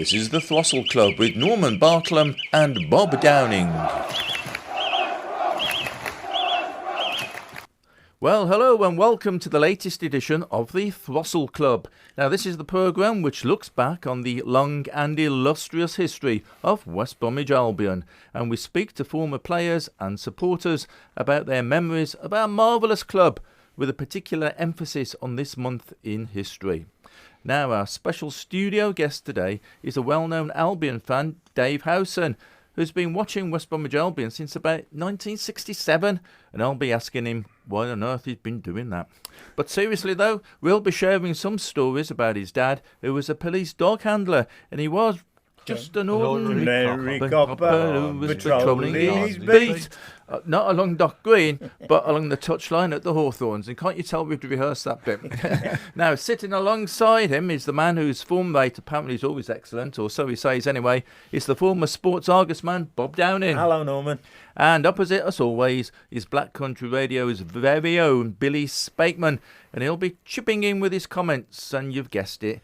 This is the Throstle Club with Norman Bartlam and Bob Downing. Well, hello and welcome to the latest edition of the Throstle Club. Now, this is the programme which looks back on the long and illustrious history of West Bromwich Albion, and we speak to former players and supporters about their memories of our marvellous club, with a particular emphasis on this month in history. Now, our special studio guest today is a well-known Albion fan, Dave Howson, who's been watching West Bromwich Albion since about 1967, and I'll be asking him why on earth he's been doing that. But seriously though, we'll be sharing some stories about his dad, who was a police dog handler, and he was just an ordinary copper who was patrolling his beat. Not along Dock Green, but along the touchline at the Hawthorns. And can't you tell we've rehearsed that bit? Now, sitting alongside him is the man whose form rate apparently is always excellent, or so he says anyway. It's the former Sports Argus man, Bob Downing. Hello, Norman. And opposite us always is Black Country Radio's very own Billy Spakeman. And he'll be chipping in with his comments, and you've guessed it,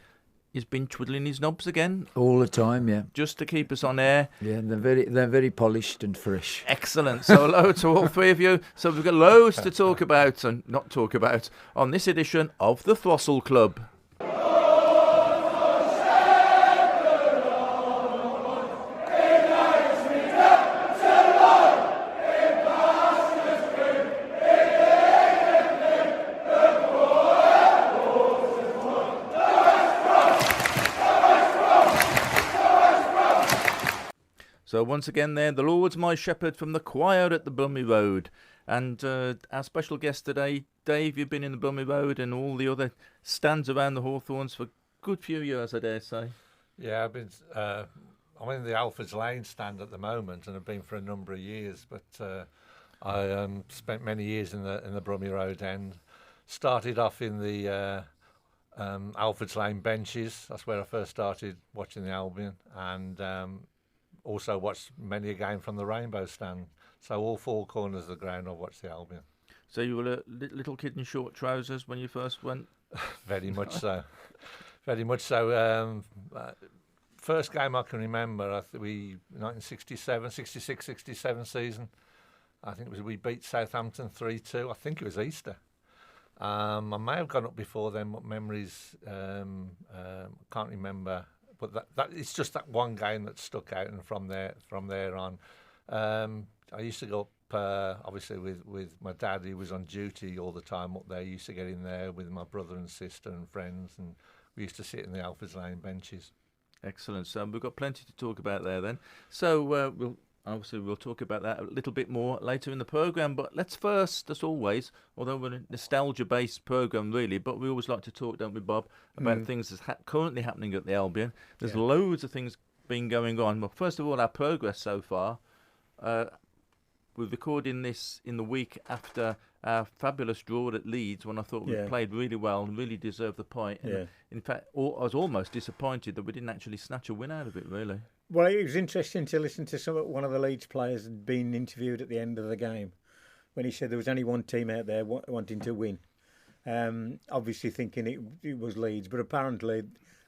he's been twiddling his knobs again. All the time, yeah. Just to keep us on air. Yeah, and they're very polished and fresh. Excellent. So hello to all three of you. So we've got loads to talk about and not talk about on this edition of the Throstle Club. So once again there, the Lord's my shepherd from the choir at the Bromley Road. And our special guest today, Dave, you've been in the Bromley Road and all the other stands around the Hawthorns for a good few years, I dare say. Yeah, I'm in the Alfred's Lane stand at the moment, and I've been for a number of years. But I spent many years in the Bromley Road end. Started off in the Alfred's Lane benches. That's where I first started watching the Albion, and also watched many a game from the Rainbow stand. So all four corners of the ground, I've watched the Albion. So you were a little kid in short trousers when you first went? Very much so. Very much so. First game I can remember, 1967, 66, 67 season. I think we beat Southampton 3-2. I think it was Easter. I may have gone up before then, but memories, can't remember. But that it's just that one game that stuck out, and from there on, I used to go up obviously with my dad, who was on duty all the time up there. I used to get in there with my brother and sister and friends, and we used to sit in the Alfred's Lane benches. Excellent. So we've got plenty to talk about there then. So we'll talk about that a little bit more later in the programme. But let's first, as always, although we're a nostalgia-based programme really, but we always like to talk, don't we, Bob, about things that's currently happening at the Albion. There's loads of things been going on. Well, first of all, our progress so far. We're recording this in the week after our fabulous draw at Leeds, when I thought we played really well and really deserved the point. And in fact, I was almost disappointed that we didn't actually snatch a win out of it, really. Well, it was interesting to listen to one of the Leeds players had been interviewed at the end of the game, when he said there was only one team out there wanting to win. Obviously thinking it was Leeds, but apparently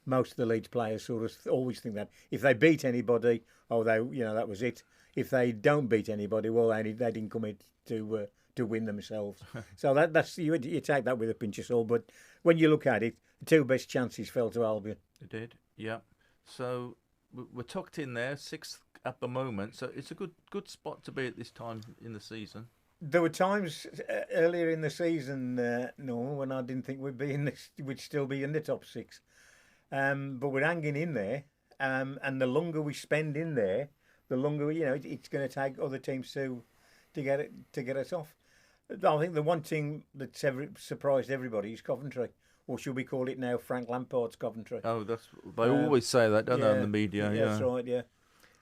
most of the Leeds players sort of always think that if they beat anybody, that was it. If they don't beat anybody, well, they didn't come in to win themselves. So that's you take that with a pinch of salt. But when you look at it, the two best chances fell to Albion. It did, yeah. So we're tucked in there, sixth at the moment. So it's a good spot to be at this time in the season. There were times earlier in the season, when I didn't think we'd still be in the top six. But we're hanging in there, and the longer we spend in there, the longer it's going to take other teams to get us off. I think the one thing that's surprised everybody is Coventry, or should we call it now Frank Lampard's Coventry? Oh, they always say that, don't they, in the media? Yeah, that's right. Yeah,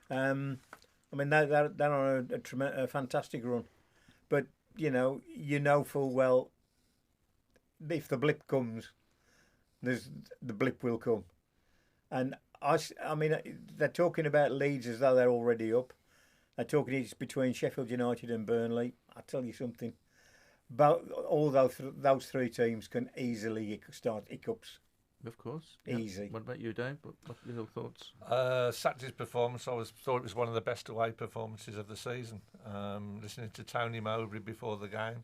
I mean they're on a fantastic run, but you know full well if the blip comes, the blip will come, and I mean they're talking about Leeds as though they're already up. They're talking it's between Sheffield United and Burnley. I tell you something. But all those three teams can easily start hiccups. Of course. Yeah. Easy. What about you, Dave? What are your thoughts? Saturday's performance, thought it was one of the best away performances of the season. Listening to Tony Mowbray before the game,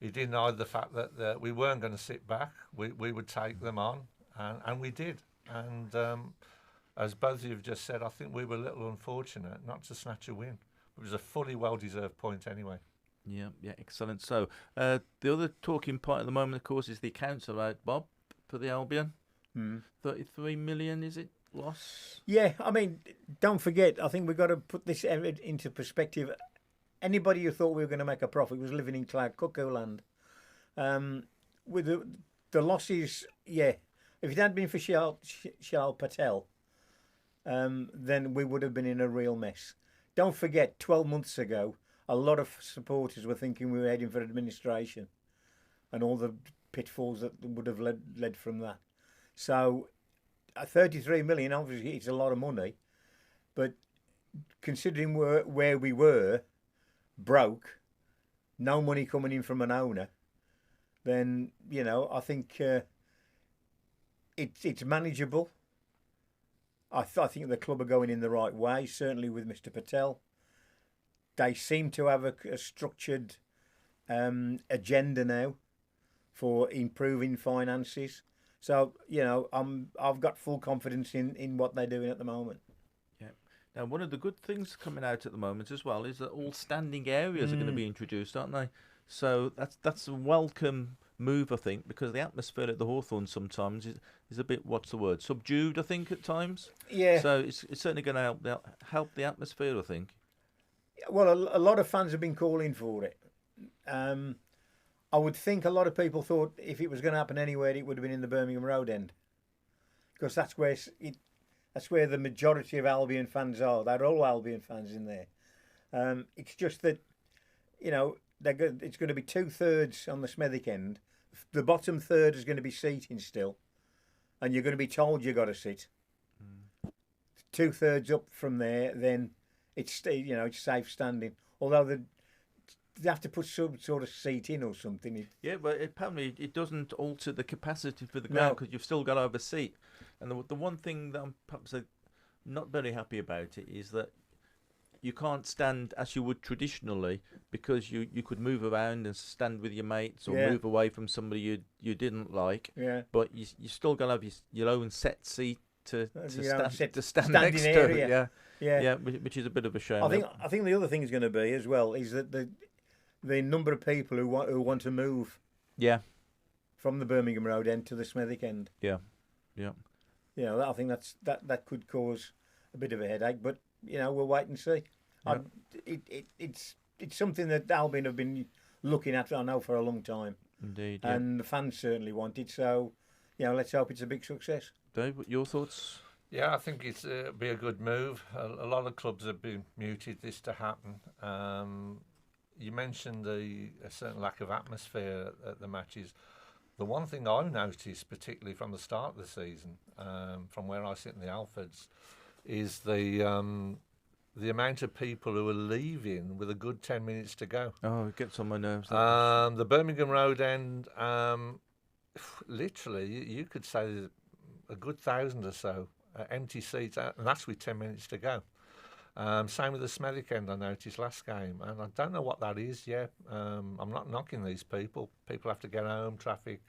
he denied the fact that we weren't going to sit back. We would take them on, and we did. And as both of you have just said, I think we were a little unfortunate not to snatch a win. It was a fully well-deserved point anyway. Yeah, excellent. So the other talking point at the moment, of course, is the accounts are out, Bob, for the Albion. 33 million, is it, loss? Yeah, I mean, don't forget, I think we've got to put this into perspective. Anybody who thought we were going to make a profit was living in cloud cuckoo land. With the losses, if it hadn't been for Shal Patel, then we would have been in a real mess. Don't forget, 12 months ago, a lot of supporters were thinking we were heading for administration and all the pitfalls that would have led from that. So 33 million, obviously, it's a lot of money. But considering where we were, broke, no money coming in from an owner, then, I think it's manageable. I think the club are going in the right way, certainly with Mr. Patel. They seem to have a structured agenda now for improving finances. So, I've got full confidence in what they're doing at the moment. Yeah. Now, one of the good things coming out at the moment as well is that all standing areas are going to be introduced, aren't they? So that's a welcome move, I think, because the atmosphere at the Hawthorn sometimes is a bit, subdued, I think, at times. Yeah. So it's certainly going to help the atmosphere, I think. Well, a lot of fans have been calling for it. I would think a lot of people thought if it was going to happen anywhere, it would have been in the Birmingham Road end, because that's where the majority of Albion fans are. They're all Albion fans in there. It's just that, it's going to be 2/3 on the Smethwick end. The bottom third is going to be seating still, and you're going to be told you got to sit. 2/3 up from there, then it's it's safe standing. Although they have to put some sort of seat in or something. Yeah, but apparently it doesn't alter the capacity for the ground because you've still got to have a seat. And the one thing that I'm perhaps not very happy about it is that you can't stand as you would traditionally, because you could move around and stand with your mates or move away from somebody you didn't like. Yeah. But you still got to have your own set seat to stand next to. Yeah, which is a bit of a shame. I think the other thing is going to be as well is that the number of people who want to move. Yeah. From the Birmingham Road end to the Smethwick end. Yeah. I think that could cause a bit of a headache, but we'll wait and see. Yeah. It's something that Albion have been looking at, I know, for a long time. Indeed. And the fans certainly want it, so let's hope it's a big success. Dave, your thoughts? Yeah, I think it'll be a good move. A lot of clubs have been muted this to happen. You mentioned a certain lack of atmosphere at the matches. The one thing I've noticed, particularly from the start of the season, from where I sit in the Alfords, is the amount of people who are leaving with a good 10 minutes to go. Oh, it gets on my nerves. The Birmingham Road end, literally, you could say there's a good 1,000 or so empty seats, and that's with 10 minutes to go. Same with the Smethwick end, I noticed last game, and I don't know what that is yet. I'm not knocking these people. People have to get home, traffic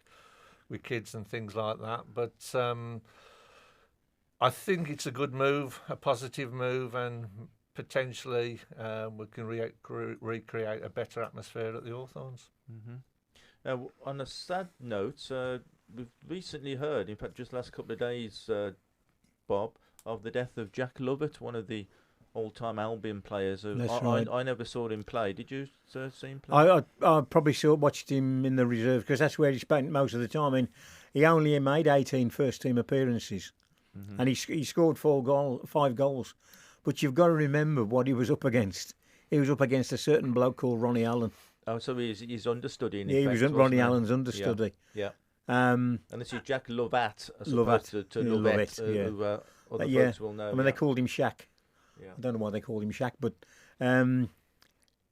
with kids and things like that. But I think it's a good move, a positive move, and potentially we can recreate a better atmosphere at the Hawthorns. Mm-hmm. Now, on a sad note, we've recently heard, in fact, just last couple of days, Bob, of the death of Jack Lovett, one of the all-time Albion players. Right. I never saw him play. Did you see him play? I probably watched him in the reserve because that's where he spent most of the time. I mean, he only made 18 first-team appearances, and he scored 5 goals. But you've got to remember what he was up against. He was up against a certain bloke called Ronnie Allen. Oh, so he's understudy. He was Ronnie Allen's understudy. Yeah. And this is Jack Lovat, as opposed to Lovett, who other folks will know. I mean, they called him Shaq. Yeah. I don't know why they called him Shaq, but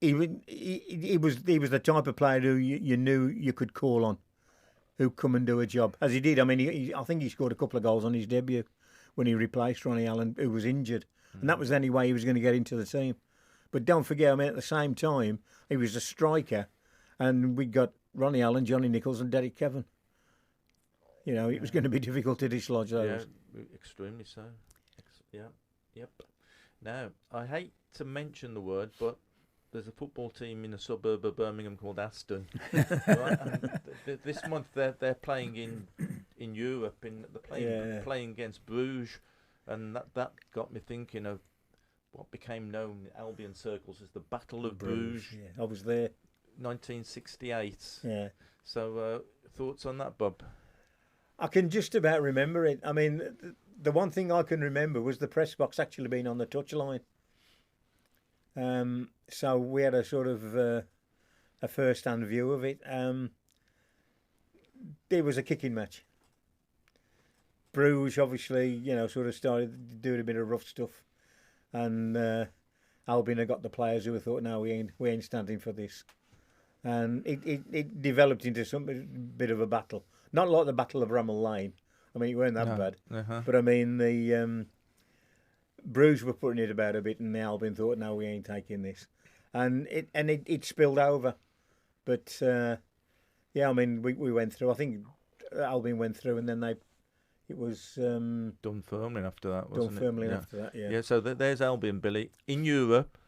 he was the type of player who you knew you could call on who come and do a job, as he did. I mean, I think he scored a couple of goals on his debut when he replaced Ronnie Allen, who was injured. And that was the only way he was going to get into the team. But don't forget, I mean, at the same time, he was a striker, and we got Ronnie Allen, Johnny Nichols, and Derek Kevin. You know, it was going to be difficult to dislodge those. Yeah, extremely so. Yep. Now, I hate to mention the word, but there's a football team in a suburb of Birmingham called Aston. Right? And this month they're playing in Europe. They're playing against Bruges, and that got me thinking of what became known in Albion circles as the Battle of Bruges. Yeah, I was there. 1968. Yeah. So, thoughts on that, Bob? I can just about remember it. I mean, the one thing I can remember was the press box actually being on the touchline. So we had a sort of a first-hand view of it. It was a kicking match. Bruges, obviously, you know, sort of started doing a bit of rough stuff, and Albion had got the players who thought, no, we ain't standing for this, and it developed into some bit of a battle. Not like the Battle of Bramall Lane. I mean, it weren't that bad. But I mean, the Bruges were putting it about a bit, and the Albion thought, no, we ain't taking this. And it spilled over. But, yeah, I mean, we went through. I think Albion went through, and then it was... Dunfermline after that, wasn't it? Dunfermline after that, yeah. Yeah, so there's Albion, Billy. In Europe,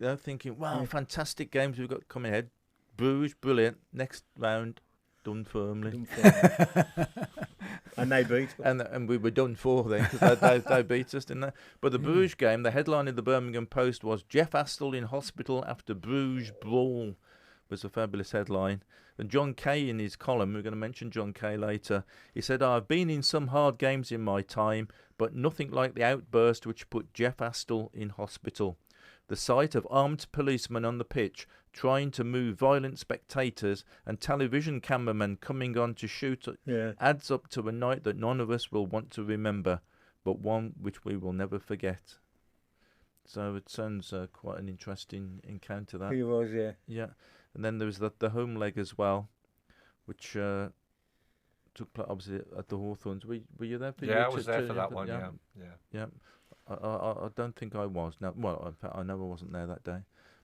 they're thinking, wow, fantastic games we've got coming ahead. Bruges, brilliant. Next round... Dunfermline. And they beat us. And we were done for then because they beat us, didn't they? But the Bruges game, the headline of the Birmingham Post was Jeff Astle in hospital after Bruges brawl, was a fabulous headline. And John Kay in his column, we're going to mention John Kay later, he said, I've been in some hard games in my time, but nothing like the outburst which put Jeff Astle in hospital. The sight of armed policemen on the pitch trying to move violent spectators and television cameramen coming on to shoot adds up to a night that none of us will want to remember, but one which we will never forget. So it sounds quite an interesting encounter, that. He was, yeah. Yeah. And then there was the home leg as well, which took place obviously at the Hawthorns. Were you there? I was there for that one, yeah. I don't think I was. No, well, in fact, I know I wasn't there that day.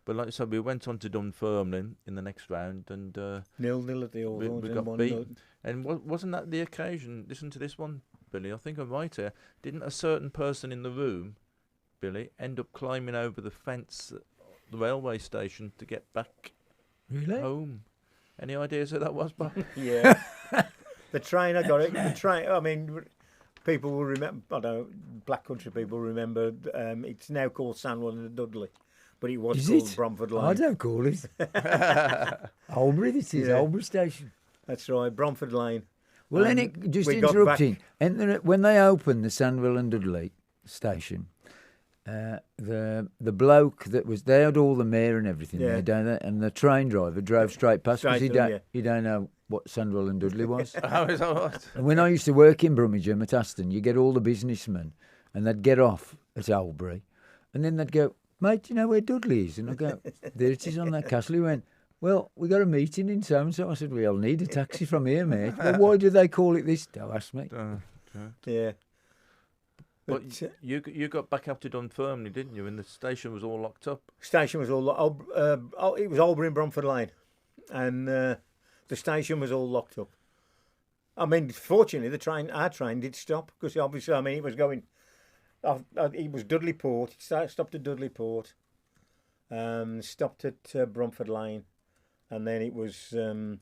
But like I said, we went on to Dunfermline in the next round, and 0-0 at the Hawthorns. We got beaten. And wasn't that the occasion? Listen to this one, Billy. I think I'm right here. Didn't a certain person in the room, Billy, end up climbing over the fence at the railway station to get back home? Any ideas who that was, Bob? Yeah. The train, I got it. The train, I mean... People will remember, I don't know, Black Country people remember, it's now called Sandwell and Dudley, but it was called Bromford Lane. I don't call it. Albury, this is Albury Station. That's right, Bromford Lane. Well, just interrupting, when they opened the Sandwell and Dudley station, the bloke that was there had all the mayor and everything there, don't they? And the train driver drove straight past because he don't know what Sandwell and Dudley was. Oh, is that right? And when I used to work in Brummagem at Aston, you get all the businessmen, and they'd get off at Albury, and then they'd go, mate, do you know where Dudley is? And I go, there it is on that castle. He went, well, we got a meeting in so-and-so. I said, we'll need a taxi from here, mate. Well, why do they call it this? Don't ask me. Yeah. But you got back up to Dunfermline, didn't you? And the station was all locked up. Station was all locked up. It was Albury and Bromford Lane. And the station was all locked up. I mean, fortunately, our train did stop. Because obviously, I mean, it was going... it was Dudley Port. It stopped at Dudley Port. Stopped at Bromford Lane. And then it was the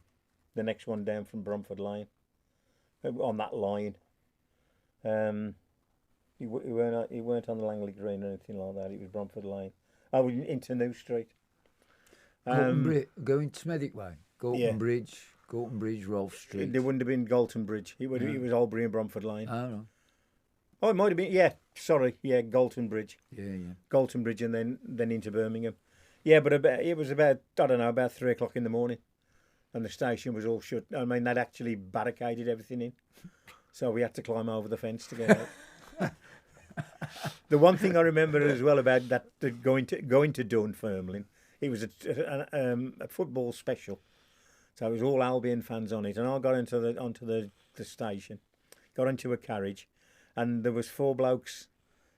next one down from Bromford Lane. On that line. He weren't on the Langley Green or anything like that. It was Bromford Lane. I was into New Street. Going Smethwick Way. Galton Bridge, Rolfe Street. There wouldn't have been Galton Bridge. It was Albury and Bromford Lane. Oh, no. Oh, it might have been. Yeah, sorry. Yeah, Galton Bridge. Yeah. Galton Bridge and then into Birmingham. Yeah, but it was about 3 o'clock in the morning, and the station was all shut. I mean, they'd actually barricaded everything in, so we had to climb over the fence to get out. The one thing I remember as well about that going to Dunfermline, it was a football special. So it was all Albion fans on it, and I got onto the station, got into a carriage, and there was 4 blokes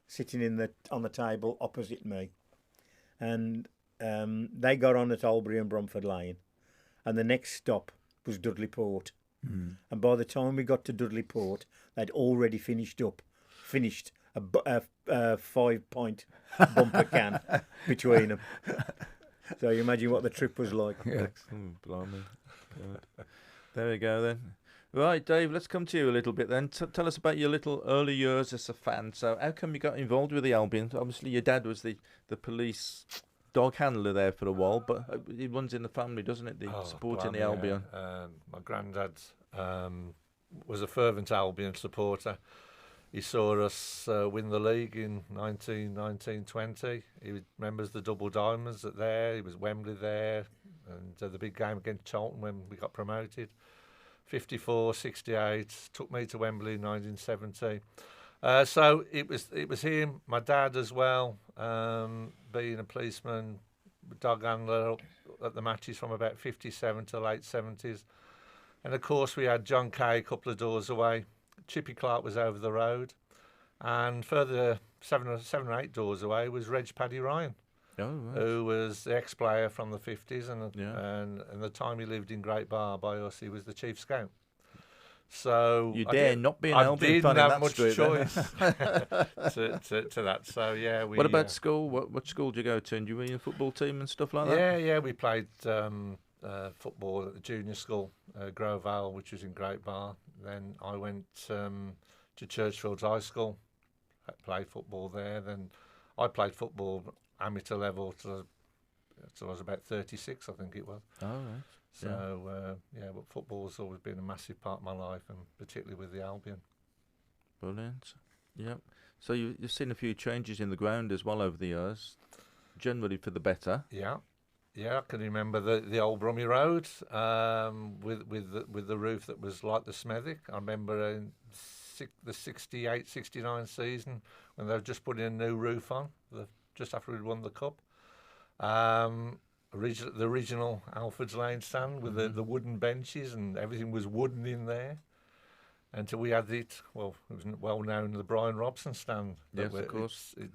sitting on the table opposite me, and they got on at Albury and Bromford Lane, and the next stop was Dudley Port, and by the time we got to Dudley Port, they'd already finished a 5-pint bumper can between them. So you imagine what the trip was like. Yeah. Blimey. God. There we go then. Right, Dave, let's come to you a little bit then. Tell us about your little early years as a fan. So how come you got involved with the Albion? Obviously your dad was the police dog handler there for a while, but it runs in the family, doesn't it, supporting the Albion? My granddad was a fervent Albion supporter. He saw us win the league in 1920. He remembers the double diamonds at there. He was Wembley there, and the big game against Charlton when we got promoted. 54, 68. Took me to Wembley in 1970. So it was him, my dad as well, being a policeman, dog handler at the matches from about 57 to late 70s. And of course we had John Kay a couple of doors away. Chippy Clark was over the road, and further 7 or 8 doors away was Reg Paddy Ryan, who was the ex-player from the 50s, and the time he lived in Great Bar by us, he was the chief scout. So you dare not be an Albion fan in that street. I didn't have much choice to that. So yeah. What about school? What school did you go to? And you were in a football team and stuff like that? Yeah. We played football at the junior school, Grove Vale, which was in Great Bar. Then I went to Churchfields High School, played football there. Then I played football amateur level till I was about 36, I think it was. Oh, right. So, but football's always been a massive part of my life, and particularly with the Albion. Brilliant. Yep. So you've seen a few changes in the ground as well over the years, generally for the better. Yeah, I can remember the old Brummy Road with the roof that was like the Smethwick. I remember in the 68, 69 season when they were just putting a new roof on, just after we'd won the Cup. The original Alfred's Lane stand with the wooden benches, and everything was wooden in there. Until we had it was well known, the Brian Robson stand. Yes, of course. It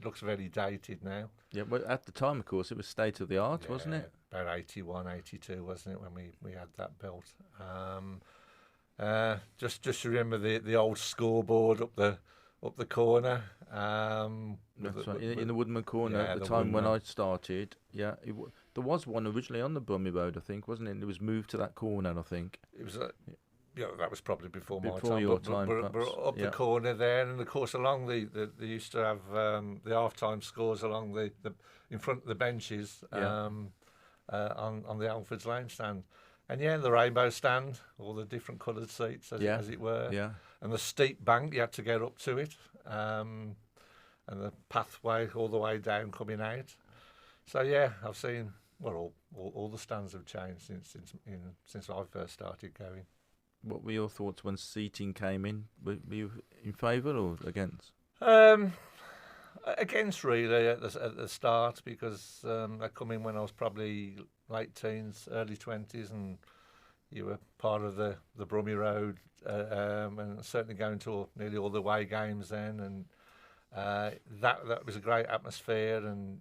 looks very dated now. Yeah, but at the time, of course, it was state of the art, wasn't it? About 81, 82, wasn't it, when we had that built? Just remember the old scoreboard up the corner. That's right, in the Woodman corner at the time when I started. Yeah, there was one originally on the Brummy Road, I think, wasn't it? And it was moved to that corner, I think. It was that was probably before my time. Your time, but up the corner there, and of course along they used to have the half-time scores along the in front of the benches on the Alfred's Lane stand. And the rainbow stand, all the different coloured seats as it were. Yeah. And the steep bank, you had to get up to it. And the pathway all the way down coming out. So I've seen all the stands have changed since I first started going. What were your thoughts when seating came in? Were you in favour or against? Against, really, at the start, because they come in when I was probably late teens, early 20s, and you were part of the Brummy Road, and certainly going to nearly all the away games then, and that was a great atmosphere. And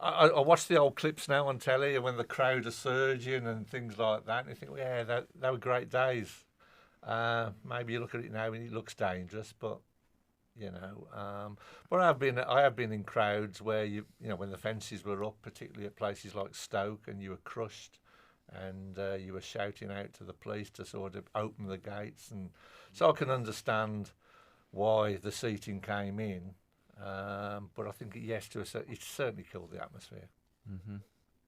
I watch the old clips now on telly when the crowd are surging and things like that, and you think, they were great days. Maybe you look at it now and it looks dangerous, but but I have been in crowds where when the fences were up, particularly at places like Stoke, and you were crushed, and you were shouting out to the police to sort of open the gates, and so I can understand why the seating came in. But I think it certainly killed the atmosphere. Mm-hmm.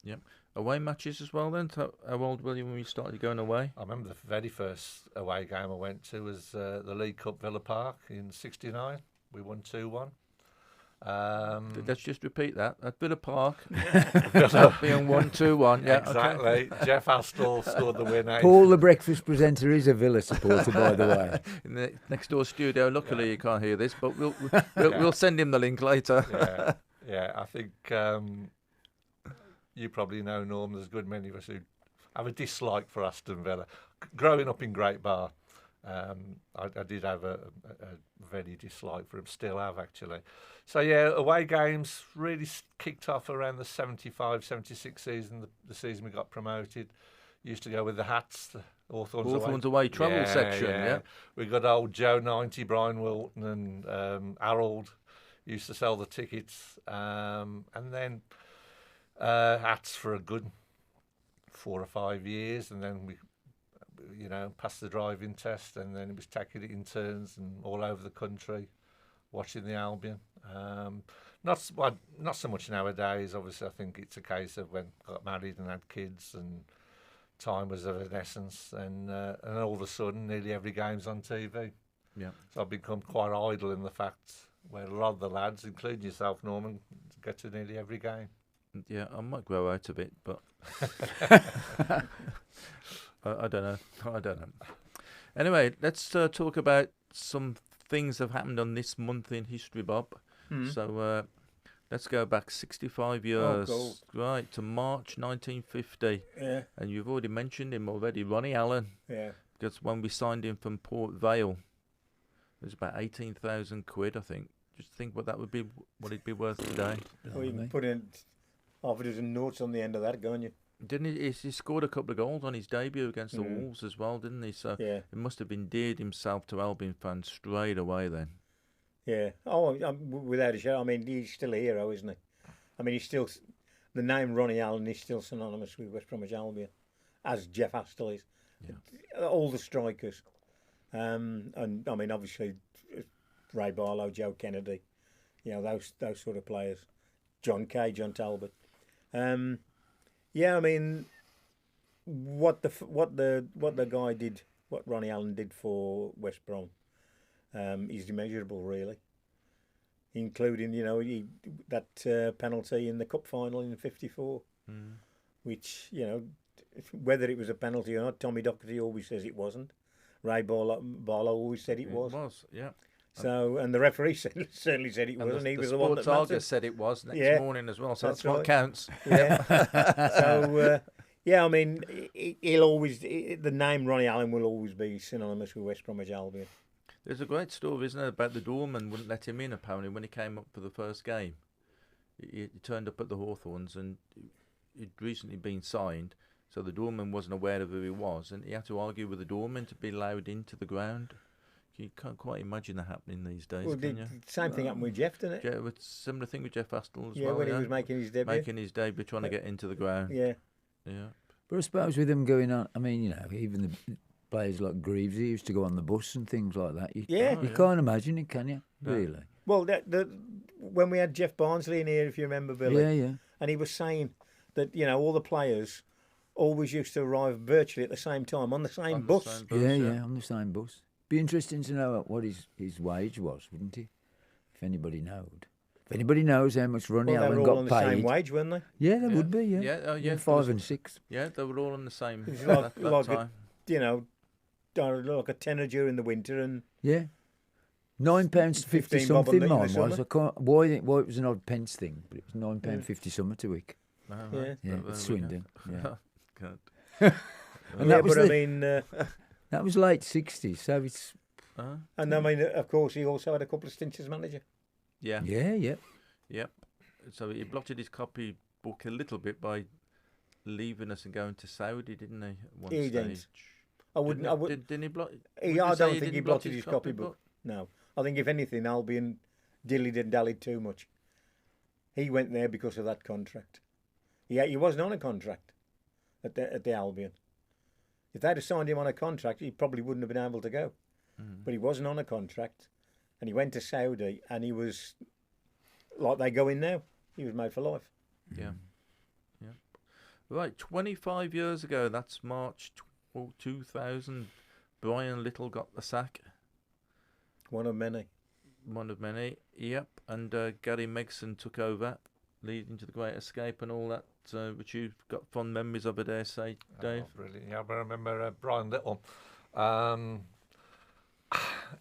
Yep. Away matches as well then? How old were you when you started going away? I remember the very first away game I went to was the League Cup Villa Park in '69. We won 2-1. Let's just repeat that. At Villa Park, being 1-2-1. Yeah, exactly. Okay. Jeff Astle scored the winner. Paul, the breakfast presenter, is a Villa supporter, by the way. In the next door studio. Luckily, you can't hear this, but we'll send him the link later. I think you probably know, Norm. There's a good many of us who have a dislike for Aston Villa. Growing up in Great Bar, I did have a very dislike for him, still have actually. So yeah, away games really kicked off around the 75, 76 season, the season we got promoted. Used to go with the hats, the Hawthorns away travel section, yeah. We got old Joe 90, Brian Wilton and Harold used to sell the tickets. And then hats for a good 4 or 5 years, and then we passed the driving test, and then it was taking it in turns and all over the country, watching the Albion. Not so much nowadays. Obviously, I think it's a case of when I got married and had kids, and time was of an essence, and all of a sudden, nearly every game's on TV. Yeah. So I've become quite idle in the fact where a lot of the lads, including yourself, Norman, get to nearly every game. Yeah, I might grow out of it, but I don't know. Anyway, let's talk about some things that have happened on this month in history, Bob. So let's go back 65 years, right, to March 1950. Yeah. And you've already mentioned him already, Ronnie Allen. Yeah. Because when we signed him from Port Vale, it was about 18,000 quid, I think. Just think what it'd be worth today. Well, you can put in half a dozen notes on the end of that, can't you? Didn't he scored a couple of goals on his debut against the Wolves as well, didn't he? So yeah. He must have endeared himself to Albion fans straight away then. Yeah. Oh, without a shadow. I mean, he's still a hero, isn't he? I mean, he's still... The name Ronnie Allen is still synonymous with West Bromwich Albion, as Jeff Astle is. Yeah. All the strikers. And, I mean, obviously, Ray Barlow, Joe Kennedy, those sort of players. John Kay, John Talbot. Yeah, I mean, what the guy did, what Ronnie Allen did for West Brom, is immeasurable, really. Including, that penalty in the cup final in '54, which, whether it was a penalty or not, Tommy Docherty always says it wasn't. Ray Barlow always said it was. It was, yeah. So, and the referee certainly said it was, and he was the one that Argus said it was next morning as well, so that's what counts. Yeah. So, I mean, he'll always, the name Ronnie Allen will always be synonymous with West Bromwich Albion. There's a great story, isn't there, about the doorman wouldn't let him in, apparently, when he came up for the first game. He turned up at the Hawthorns, and he'd recently been signed, so the doorman wasn't aware of who he was, and he had to argue with the doorman to be allowed into the ground. You can't quite imagine that happening these days, can you? Same thing happened with Jeff, didn't it? Yeah, it's a similar thing with Jeff Astle as well. Yeah, when he was making his debut. Trying to get into the ground. Yeah. Yeah. But I suppose with him going on, I mean, even the players like Greaves, he used to go on the bus and things like that. You can't imagine it, can you? No. Really? Well, when we had Jeff Barnsley in here, if you remember, Billy. Yeah. And he was saying that, all the players always used to arrive virtually at the same time, on the same bus. Yeah, on the same bus. Be interesting to know what his wage was, wouldn't it? If anybody knowed. If anybody knows how much Ronnie Allen got paid. They were all on the same wage, weren't they? Yeah, they would be, yeah. Yeah, 5 and 6. Yeah, they were all on the same like time. Like a tenner during the winter and... Yeah. £9.50 something mine was. I can't, why it was an odd pence thing, but it was £9.50 something a week. Oh, right. Yeah, it's Swindon. Yeah. God. And that was that was late 60s, so it's... And I mean, of course, he also had a couple of stints as manager. Yeah. Yeah. Yep. So he blotted his copybook a little bit by leaving us and going to Saudi, didn't he? At one stage. Didn't. I wouldn't. Didn't he blot? I don't think he blotted his copybook. No. I think, if anything, Albion dillied and dallied too much. He went there because of that contract. He wasn't on a contract at the Albion. If they'd have signed him on a contract, he probably wouldn't have been able to go. But he wasn't on a contract, and he went to Saudi, and he was like they go in now. He was made for life. Yeah. Right, 25 years ago, that's March 2000, Brian Little got the sack. One of many, yep. And Gary Megson took over, leading to the Great Escape and all that, which you've got fond memories of, I dare say, Dave. Oh, brilliant. Yeah, but I remember Brian Little.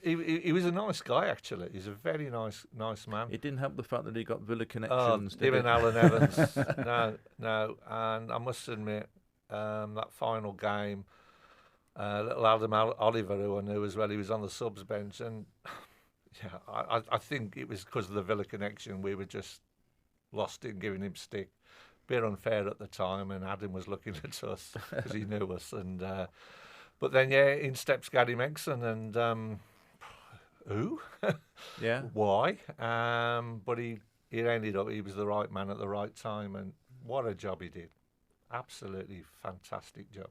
He was a nice guy, actually. He's a very nice man. It didn't help the fact that he got Villa connections. Him and Alan Evans. No. And I must admit, that final game. Little Adam Oliver, who I knew as well, he was on the subs bench, and yeah, I think it was because of the Villa connection. We were just lost in giving him stick. Bit unfair at the time, and Adam was looking at us because he knew us. And but then, yeah, in steps Gary Megson, and who? Yeah. Why? But he ended up, he was the right man at the right time, and what a job he did. Absolutely fantastic job.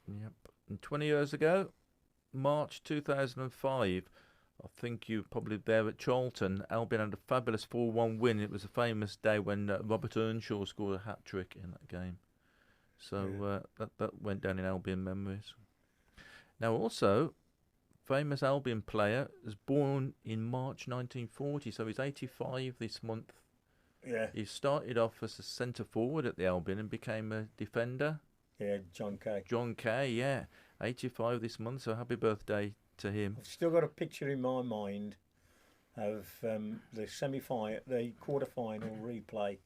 Yep. And 20 years ago, March 2005, I think you were probably there at Charlton. Albion had a fabulous 4-1 win. It was a famous day when Robert Earnshaw scored a hat-trick in that game. So that went down in Albion memories. Now also, famous Albion player was born in March 1940, so he's 85 this month. Yeah. He started off as a centre forward at the Albion and became a defender. Yeah, John Kay. John Kay, yeah. 85 this month, so happy birthday to him. I've still got a picture in my mind of the quarter-final replay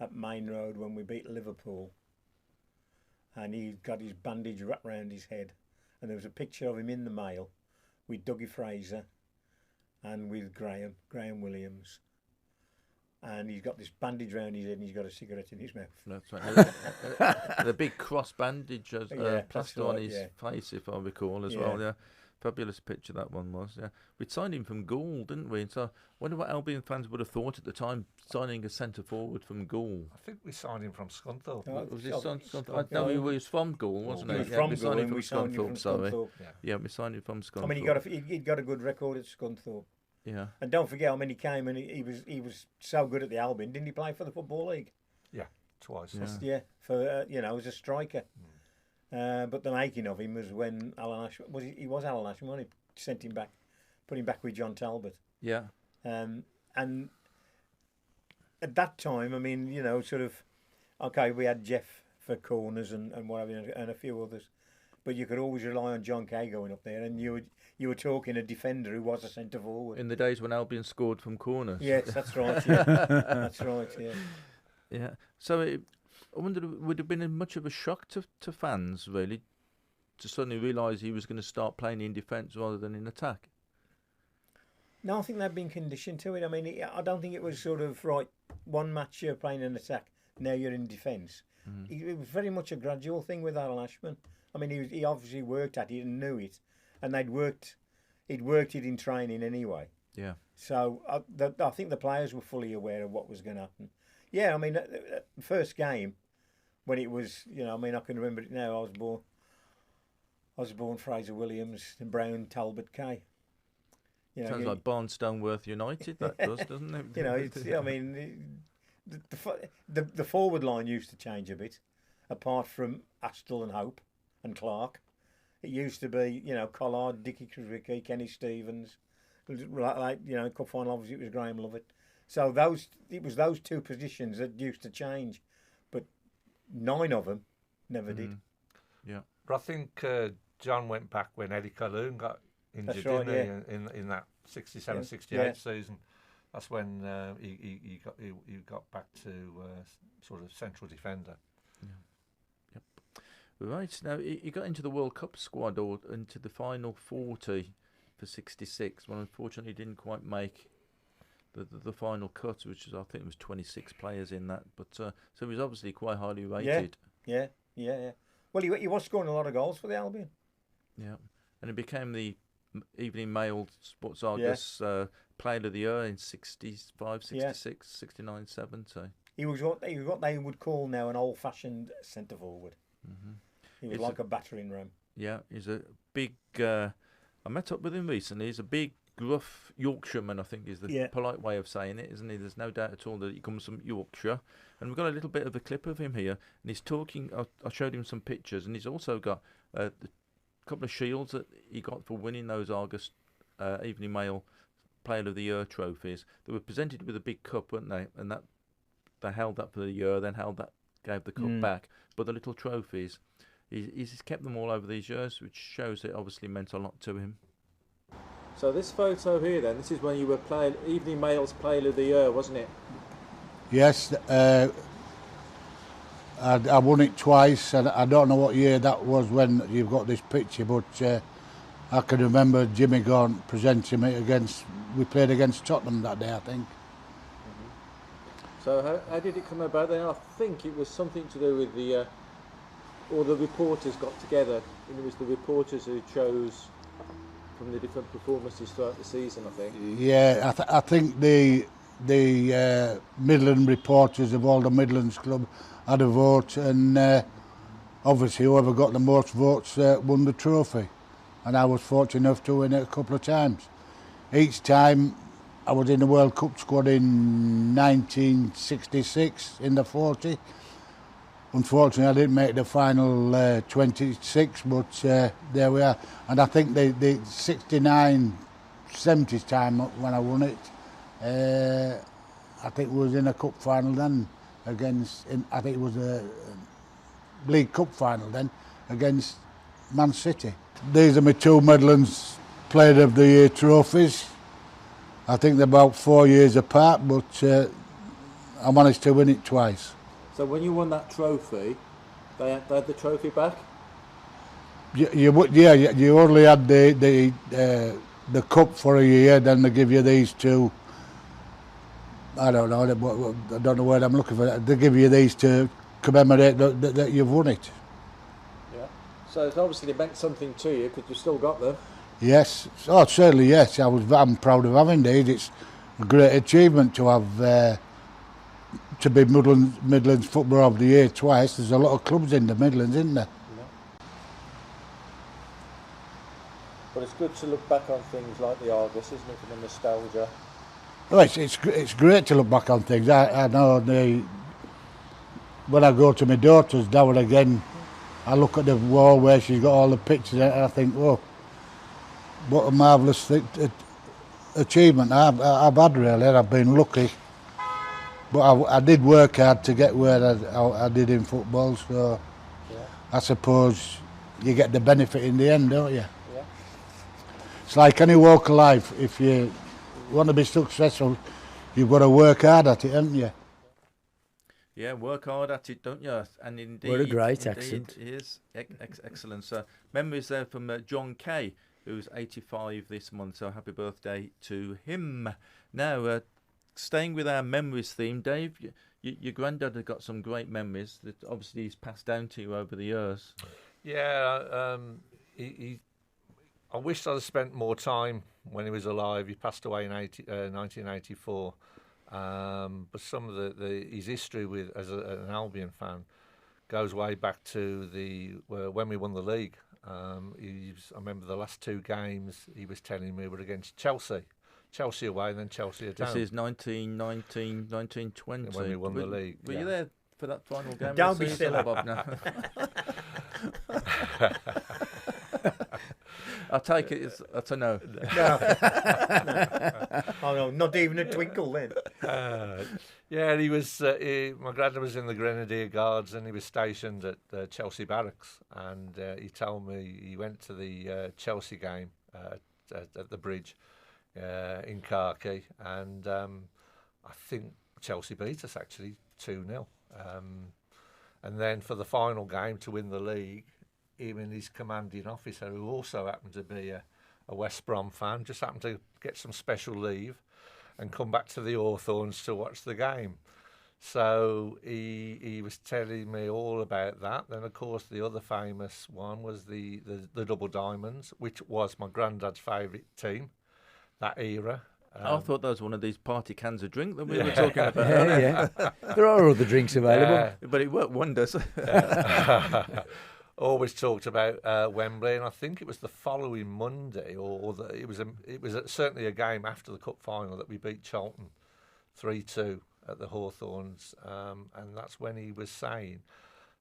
at Main Road when we beat Liverpool. And he got his bandage wrapped around his head. And there was a picture of him in the Mail with Dougie Fraser and with Graham Williams. And he's got this bandage around his head and he's got a cigarette in his mouth. That's right. The big cross bandage plaster on his face, if I recall, as well. Yeah, fabulous picture that one was. Yeah, we'd signed him from Gaul, didn't we? And so I wonder what Albion fans would have thought at the time, signing a centre forward from Gaul. I think we signed him from Scunthorpe. Was he no, he was from Gaul, wasn't he? He was from we Gaul, signed him we from signed him from Scunthorpe. Sorry. Scunthorpe. Yeah, we signed him from Scunthorpe. I mean, he'd got a good record at Scunthorpe. Yeah. And don't forget, I mean, he came and he was so good at the Albion. Didn't he play for the Football League? Yeah, twice. Yeah, for as a striker. But the making of him was when Alan Ashman was Alan Ashman, wasn't he? Sent him back, put him back with John Talbot. Yeah. And at that time, I mean, sort of, okay, we had Jeff for corners and whatever, and a few others, but you could always rely on John Kay going up there, and you were talking a defender who was a centre forward. In the days when Albion scored from corners. Yes, that's right. Yeah. That's right. Yeah. Yeah. So I wonder, would it have been much of a shock to fans, really, to suddenly realise he was going to start playing in defence rather than in attack? No, I think they've been conditioned to it. I mean, I don't think it was sort of, right, one match you're playing in attack, now you're in defence. It was very much a gradual thing with Alan Ashman. I mean, he obviously worked at it and knew it, and he'd worked it in training anyway. Yeah. So I think the players were fully aware of what was going to happen. Yeah, I mean, the first game, when it was, I mean, I can remember it now. I was born Fraser Williams and Brown Talbot Kay. Sounds like Barnstoneworth United, that does, doesn't it? I mean, the forward line used to change a bit, apart from Astle and Hope and Clark. It used to be, Collard, Dickie Kraswicki, Kenny Stevens. Cup final, obviously it was Graham Lovett. So it was those two positions that used to change, but 9 of them never did. Yeah. But I think John went back when Eddie Calhoun got injured, right, didn't he, in that 67-68 season. That's when he got back to sort of central defender. Yeah. Yep. Right, now he got into the World Cup squad or into the final 40 for 66. Well, unfortunately, didn't quite make the final cut, which is, I think, it was 26 players in that. But so he was obviously quite highly rated. Yeah. Well, he was scoring a lot of goals for the Albion. Yeah, and he became the Evening Mail Sports Argus Player of the Year in 65, 66, 69, 70. He was what they would call now an old-fashioned centre forward. He was like a battering ram. Yeah, he's a big. I met up with him recently. He's a big, gruff Yorkshireman, I think is the polite way of saying it, isn't he? There's no doubt at all that he comes from Yorkshire. And we've got a little bit of a clip of him here, and he's talking. I showed him some pictures, and he's also got a couple of shields that he got for winning those Argus Evening Mail Player of the Year trophies. They were presented with a big cup, weren't they? And that they held that for the year, then gave the cup back. But the little trophies, he's kept them all over these years, which shows it obviously meant a lot to him. So this photo here, then, this is when you were playing Evening Mail's Player of the Year, wasn't it? Yes. I won it twice, and I don't know what year that was when you've got this picture, but I can remember Jimmy Gaunt presenting me we played against Tottenham that day, I think. So how did it come about then? I think it was something to do with all the reporters got together, and it was the reporters who chose from the different performances throughout the season, I think. Yeah, I think the Midland reporters of all the Midlands club had a vote, and obviously whoever got the most votes won the trophy. And I was fortunate enough to win it a couple of times. Each time I was in the World Cup squad in 1966 in the 40. Unfortunately, I didn't make the final 26, but there we are. And I think the 69, 70s time when I won it, I think it was in a cup final then I think it was a League Cup final then against Man City. These are my two Midlands Player of the Year trophies. I think they're about 4 years apart, but I managed to win it twice. So when you won that trophy, they had the trophy back? You only had the cup for a year, then they give you these two. I don't know the word I'm looking for. They give you these to commemorate that you've won it. Yeah. So it's obviously it meant something to you because you still got them. Yes. Oh, certainly yes. I'm proud of having these. It's a great achievement to have. To be Midlands Footballer of the Year twice. There's a lot of clubs in the Midlands, isn't there? Yeah. But it's good to look back on things like the Argus, isn't it, for the nostalgia? Oh, it's great to look back on things. I know when I go to my daughter's now and again, I look at the wall where she's got all the pictures and I think, oh, what a marvellous achievement I've had really. I've been lucky. But I did work hard to get where I did in football, so yeah. I suppose you get the benefit in the end, don't you? Yeah. It's like any walk of life. If you want to be successful, you've got to work hard at it, haven't you? Yeah, work hard at it, don't you? And indeed, what a great accent. It is excellent. So memories there from John Kay, who's 85 this month. So happy birthday to him. Now. Staying with our memories theme, Dave, your granddad had got some great memories that obviously he's passed down to you over the years. Yeah, I wished I'd spent more time when he was alive. He passed away in 1984. But some of his history as an Albion fan goes way back to when we won the league. I remember the last two games he was telling me were against Chelsea. Chelsea away and then Chelsea at home. This is 1919, 1920. When we won the league. Were you there for that final game? Don't be silly. Bob, no. I'll take it. That's a no. No. Oh no, not even a twinkle then. Yeah, he was. My granddad was in the Grenadier Guards and he was stationed at Chelsea Barracks. And he told me he went to the Chelsea game at the bridge. In Khaki, and I think Chelsea beat us actually 2-0. And then for the final game to win the league, him and his commanding officer, who also happened to be a West Brom fan, just happened to get some special leave and come back to the Hawthorns to watch the game. So he was telling me all about that. Then of course the other famous one was the Double Diamonds, which was my granddad's favourite team. That era. I thought that was one of these party cans of drink that we were talking about. Yeah. There are other drinks available. But it worked wonders. Always talked about Wembley, and I think it was the following Monday, it was certainly a game after the cup final that we beat Charlton 3-2 at the Hawthorns, and that's when he was saying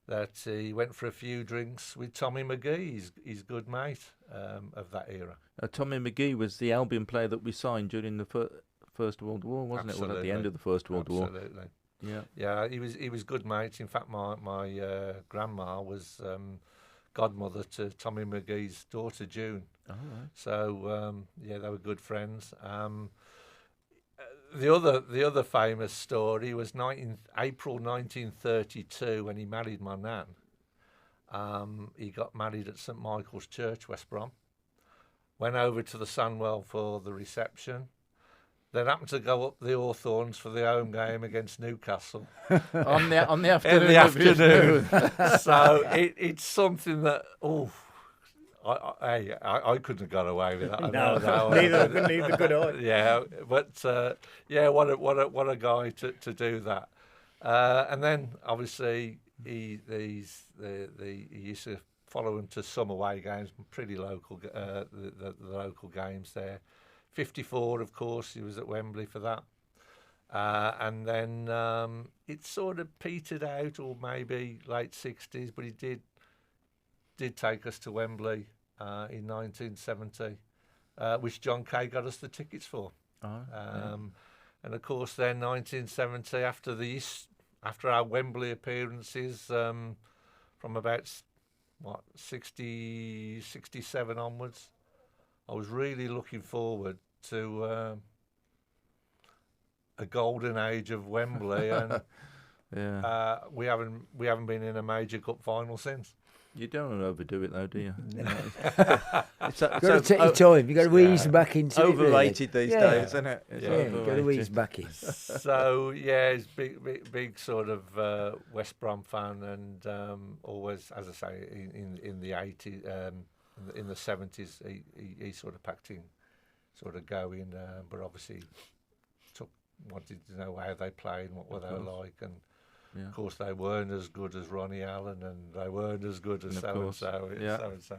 that he went for a few drinks with Tommy McGee, his good mate of that era. Tommy McGee was the Albion player that we signed during the First World War, wasn't Absolutely. it? Well, at the end of the First World War. Absolutely. Yeah. Yeah, he was good mates. In fact, my grandma was godmother to Tommy McGee's daughter June. Oh, right. So yeah, they were good friends. the other famous story was April 1932 when he married my nan. He got married at St Michael's Church, West Brom. Went over to the Sunwell for the reception. Then happened to go up the Hawthorns for the home game against Newcastle on the afternoon. In the afternoon. So it's something that I couldn't have got away with that. No, neither could I. Yeah, but what a guy to do that. And then obviously he used to follow him to some away games, pretty local, the local games there. 54, of course, he was at Wembley for that. And then it sort of petered out, or maybe late 60s, but he did take us to Wembley in 1970, which John Kay got us the tickets for. And of course, then 1970, after our Wembley appearances, from about 67 onwards, I was really looking forward to a golden age of Wembley, and we haven't been in a major cup final since. You don't want to overdo it, though, do you? You've got to take your time. You've got to ease back into overrated it. Really. these days, isn't it? It's You've got to ease back in. So, it's big sort of West Brom fan, and always, as I say, in the 80s, in the 70s, he sort of packed in, sort of going, but obviously wanted to know how they played and what were they like, and of course they weren't as good as Ronnie Allen, and they weren't as good as so-and-so.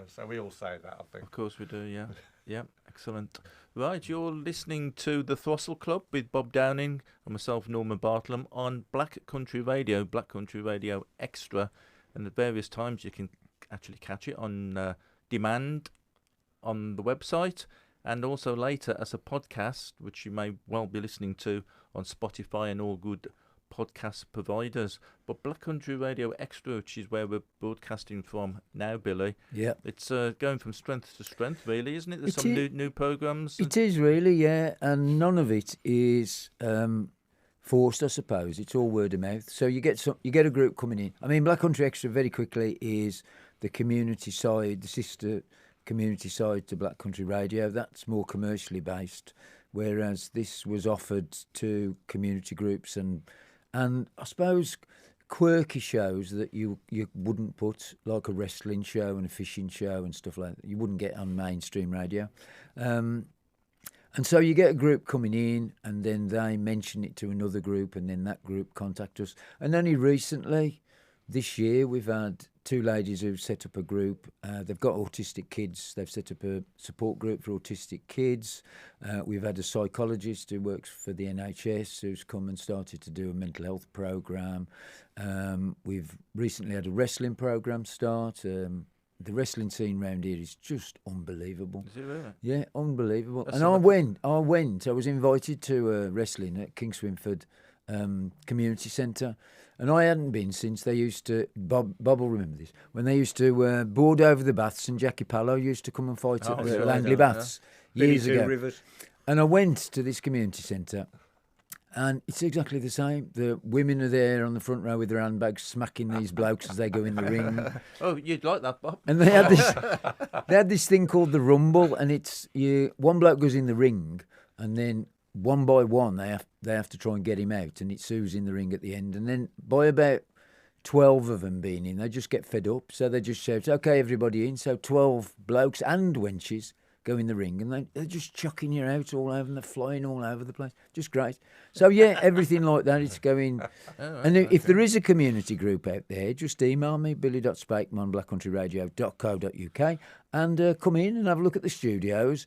So we all say that, I think. Of course we do, yeah. Yeah, excellent. Right, you're listening to the Throstle Club with Bob Downing and myself, Norman Bartlam, on Black Country Radio Xtra, and at various times you can actually catch it on demand on the website, and also later as a podcast, which you may well be listening to on Spotify and all good podcast providers. But Black Country Radio Xtra, which is where we're broadcasting from now, Billy. Yeah, it's going from strength to strength, really, isn't it? There's some new programs. It is really, yeah, and none of it is forced, I suppose. It's all word of mouth. So you get a group coming in. I mean, Black Country Xtra, very quickly, is the community side, the sister community side to Black Country Radio. That's more commercially based, whereas this was offered to community groups and I suppose quirky shows that you wouldn't put, like a wrestling show and a fishing show and stuff like that. You wouldn't get on mainstream radio. And so you get a group coming in, and then they mention it to another group, and then that group contact us. And only recently, this year, we've had two ladies who've set up a group. They've got autistic kids. They've set up a support group for autistic kids. We've had a psychologist who works for the NHS who's come and started to do a mental health programme. We've recently had a wrestling programme start. The wrestling scene round here is just unbelievable. Is it really? Yeah, unbelievable. That's and I went. I was invited to wrestling at King Swinford Community Centre, and I hadn't been since they used to. Bob will remember this, when they used to board over the baths, and Jackie Pallow used to come and fight at the Langley Baths years ago. Rivers. And I went to this community centre. And it's exactly the same. The women are there on the front row with their handbags, smacking these blokes as they go in the ring. Oh, you'd like that, Bob? And they had this thing called the Rumble, and it's one bloke goes in the ring, and then one by one they have to try and get him out, and it's who's in the ring at the end. And then by about 12 of them being in, they just get fed up, so they just shout, "Okay, everybody in." So 12 blokes and wenches go in the ring, and they're just chucking you out all over, and they're flying all over the place. Just great. So, yeah, everything like that, it's going. And if there is a community group out there, just email me, billy.spakeman@blackcountryradio.co.uk, and come in and have a look at the studios.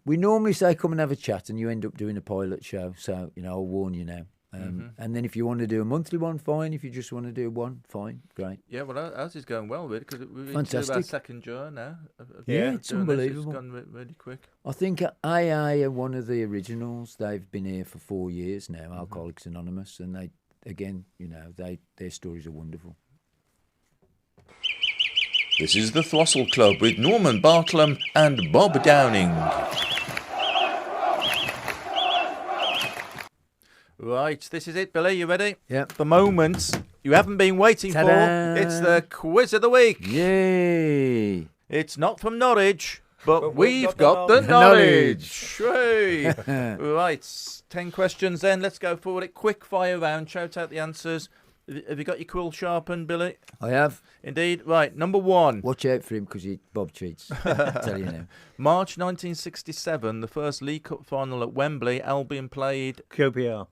We normally say come and have a chat, and you end up doing a pilot show. So, I'll warn you now. And then if you want to do a monthly one, fine. If you just want to do one, fine. Great. Yeah, well, ours is going well, really, because we're Fantastic. into our second year now. Yeah, it's unbelievable. It's gone really quick. I think AA are one of the originals. They've been here for 4 years now, Alcoholics Anonymous, and they, again, their stories are wonderful. This is the Throstle Club with Norman Bartlam and Bob Downing. Right, this is it, Billy. You ready? Yep. The moment you haven't been waiting Ta-da! for. It's the quiz of the week. Yay! It's not from Norwich, but But we've got the knowledge. Hey. Right, 10 questions then. Let's go forward it. Quick fire round. Shout out the answers. Have you got your quill sharpened, Billy? I have. Indeed. Right, number 1. Watch out for him because Bob cheats. I tell you now. March 1967, the first League Cup final at Wembley. Albion played. QPR.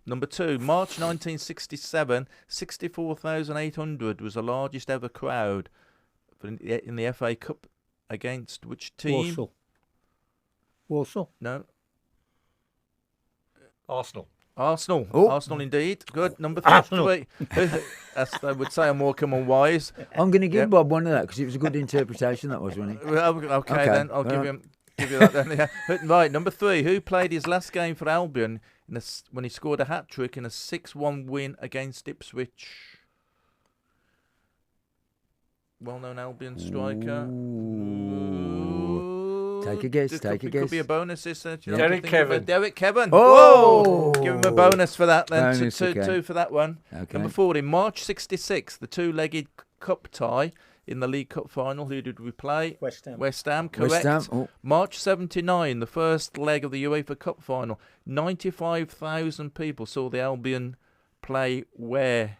Number 2, March 1967, 64,800 was the largest ever crowd in the FA Cup against which team? Walsall. No. Arsenal. Arsenal. Oh. Arsenal indeed. Good. Number Arsenal. 3. As they would say on Morecambe and Wise. I'm going to give Yep. Bob one of that because it was a good interpretation, that was, wasn't it? Well, okay then. I'll give you that then. Yeah. Right. Number 3. Who played his last game for Albion when he scored a hat trick in a 6-1 win against Ipswich? Well-known Albion striker. Ooh. Take a guess, This take a could guess. be a bonus, this. Derek Kevin. Derek Kevin. Oh! Whoa! Give him a bonus for that then. Bonus, Two okay. for that one. Okay. Number 4, in March 66, the two-legged cup tie in the League Cup final. Who did we play? West Ham. West Ham, correct. West Ham. Oh. March 79, the first leg of the UEFA Cup final. 95,000 people saw the Albion play where?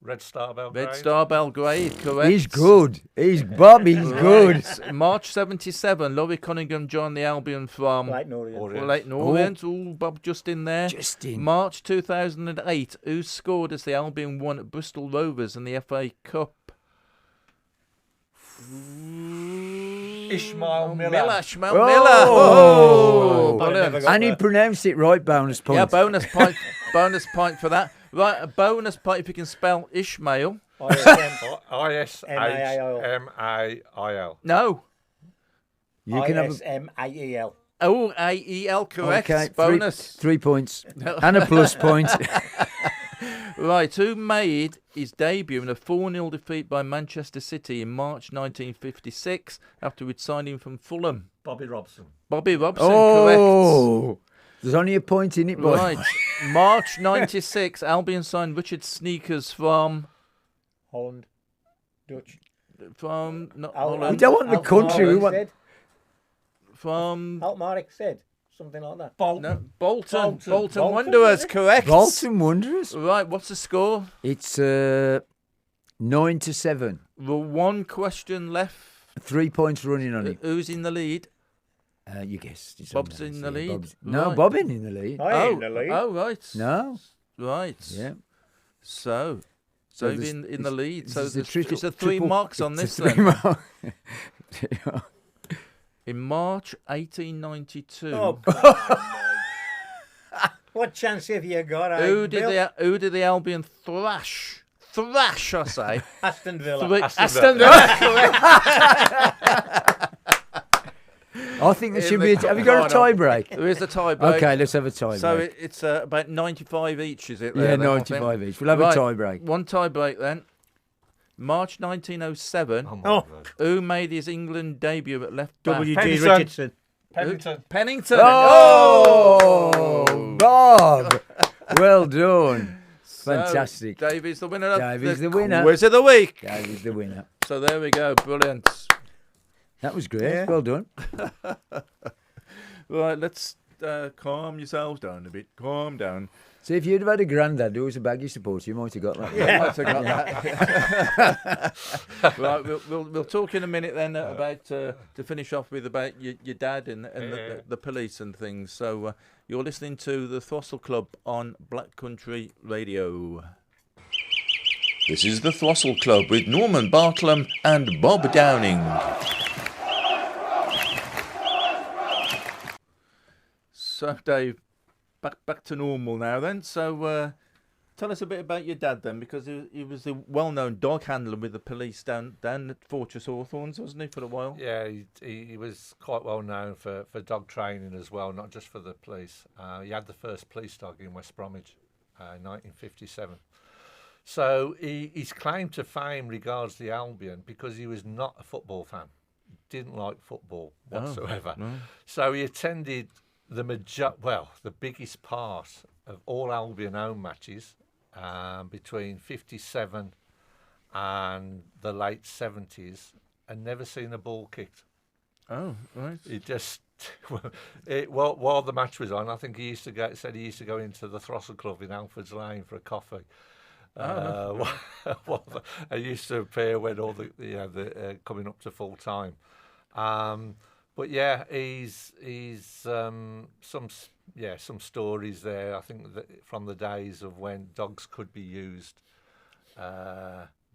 Red Star Belgrade. Red Star Belgrade, correct. He's good. Bob is good. Right. March 77, Laurie Cunningham joined the Albion from Leyton Orient. Leyton Orient. Ooh, Bob just in there. Just in. March 2008, who scored as the Albion won at Bristol Rovers in the FA Cup? Ishmael Miller. Ishmael Oh! Miller. Oh, I've never brilliant. got And he that. pronounced it right, bonus point. Yeah, bonus point. Bonus point for that. Right, a bonus point if you can spell Ishmael. ISHMAIL. No. You can have a, ISMAEL. Oh, AEL, correct. okay, Bonus. 3 points. And a plus point. Right, who made his debut in a 4-0 defeat by Manchester City in March 1956 after we'd signed him from Fulham? Bobby Robson. Bobby Robson, correct. Oh, there's only a point in it, boy. Right, March 96, Albion signed Richard Sneakers from Holland. Dutch. not Al- Holland. We don't want the country, we Alkmaar want... said. From Alkmaar said. Something like that. no, Bolton. Bolton. Bolton Wanderers, correct. Bolton Wanderers. Right, what's the score? It's 9-7. The one question left. 3 points running on it. Who's in the lead? You guessed. It's Bob's on in there, the yeah, lead. Bob's- No, Right. Bob ain't in the lead. I ain't in the lead. Oh, right. No. Right. Yeah. So So Dave there's- in the lead. So It's a there's a 3 triple- marks on it's this a then. 3 mark. In March 1892, Oh, what chance have you got? who Bill? did the Albion thrash? Thrash, I say. Aston Villa. Aston Villa. Correct. I think there In should the be. Have you got a final. tie break? There is a tie break. Okay, let's have a tie So break. it's about 95 each, is it? Yeah, there, then, I think? 95 each. We'll have Right, a tie break. One tie break then. March 1907. Oh, my Oh. God. Who made his England debut at left back? W.G. Pennington. Richardson. Pennington. Pennington. Oh, Bob! Well done. So, Fantastic. Dave is the winner. Of Dave is the winner. Quiz of the week. Dave is the winner. So there we go. Brilliant. That was great. Yeah. Well done. Right, let's calm yourselves down a bit. Calm down. So if you'd have had a granddad who was a Baggy supporter, you might have got that. I forgot that. Right, we'll talk in a minute then about to finish off with about your dad and the police and things. So you're listening to the Throstle Club on Black Country Radio. This is the Throstle Club with Norman Bartlam and Bob Downing. So Dave, back to normal now then. So tell us a bit about your dad then, because he was a well-known dog handler with the police down at Fortress Hawthorns, wasn't he, for a while? Yeah, he was quite well known for dog training as well, not just for the police. He had the first police dog in West Bromwich in 1957. So his claim to fame regards the Albion because he was not a football fan. Didn't like football whatsoever. No. So he attended the biggest part of all Albion home matches between 57 and the late 70s, I never seen a ball kicked. Oh, right. It just while the match was on, I think he used to go into the Throstle Club in Alford's Lane for a coffee. I used to appear when all the coming up to full time. But yeah, he's some stories there. I think that from the days of when dogs could be used,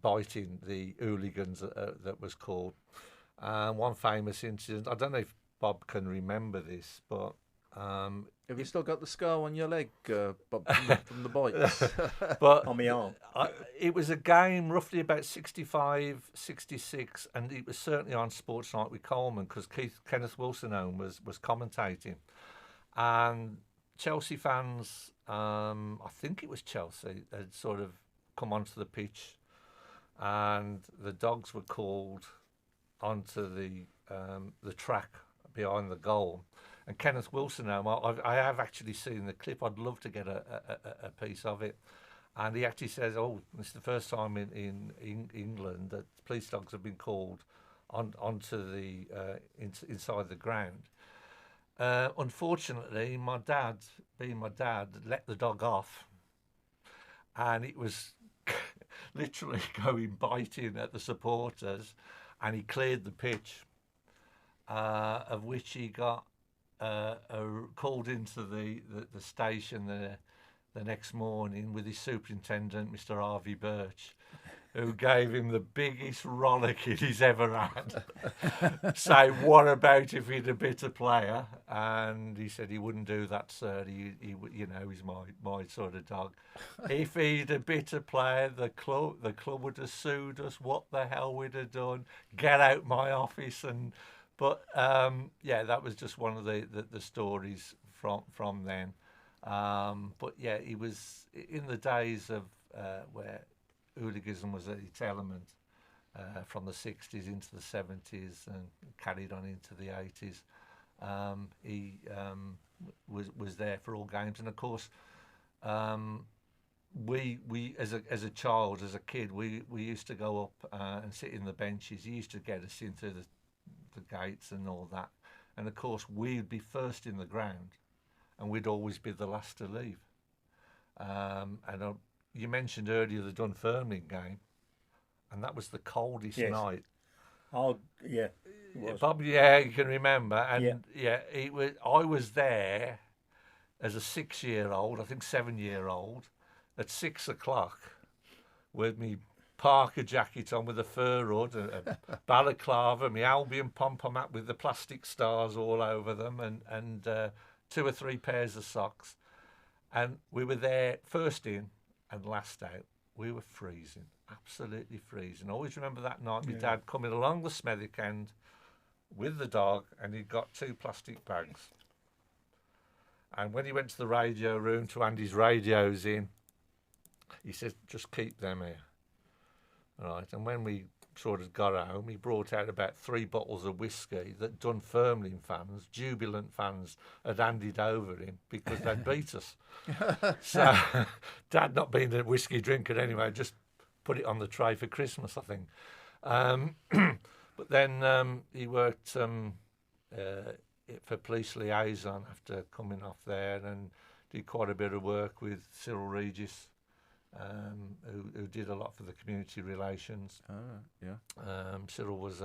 biting the hooligans that was called. One famous incident. I don't know if Bob can remember this, but have you still got the scar on your leg, Bob, from the bites? but On my arm. It was a game roughly about 65, 66, and it was certainly on Sports Night with Coleman because Kenneth Wilson was commentating. And Chelsea fans, I think it was Chelsea, had sort of come onto the pitch and the dogs were called onto the track behind the goal. And Kenneth Wilson, I have actually seen the clip. I'd love to get a piece of it. And he actually says, "Oh, this is the first time in England that police dogs have been called onto the inside the ground." Unfortunately, my dad, let the dog off, and it was literally biting at the supporters, and he cleared the pitch, of which he got called into the station the next morning with his superintendent, Mr. Harvey Birch, who gave him the biggest rollicking he's ever had. So what about if he'd a better player? And he said he wouldn't do that, sir. He he's my sort of dog. If he'd a better player, the club would have sued us. What the hell we'd have done? Get out my office. But that was just one of the stories from then. But yeah, he was in the days of where hooliganism was at its element, from the 60s into the 70s and carried on into the 80s. He was there for all games, and of course, we as a child, as a kid, we used to go up and sit in the benches. He used to get us into the gates and all that, and of course we'd be first in the ground, and we'd always be the last to leave. You mentioned earlier the Dunfermline game, and that was the coldest night. Oh, yeah. Bob, you can remember. And it was. I was there as a 6-year-old, I think 7-year-old, at 6 o'clock with me Parker jacket on with a fur hood, a balaclava, my Albion pom-pom hat with the plastic stars all over them, and 2 or 3 pairs of socks. And we were there first in and last out. We were freezing, absolutely freezing. I always remember that night, my dad coming along the Smethwick end with the dog, and he'd got 2 plastic bags. And when he went to the radio room to hand his radios in, he said, "Just keep them here." Right, and when we sort of got home, he brought out about 3 bottles of whiskey that Dunfermline fans, jubilant fans, had handed over him because they'd beat us. So, Dad, not being a whiskey drinker anyway, just put it on the tray for Christmas, I think. But then he worked for police liaison after coming off there, and did quite a bit of work with Cyril Regis, who did a lot for the community relations. Cyril was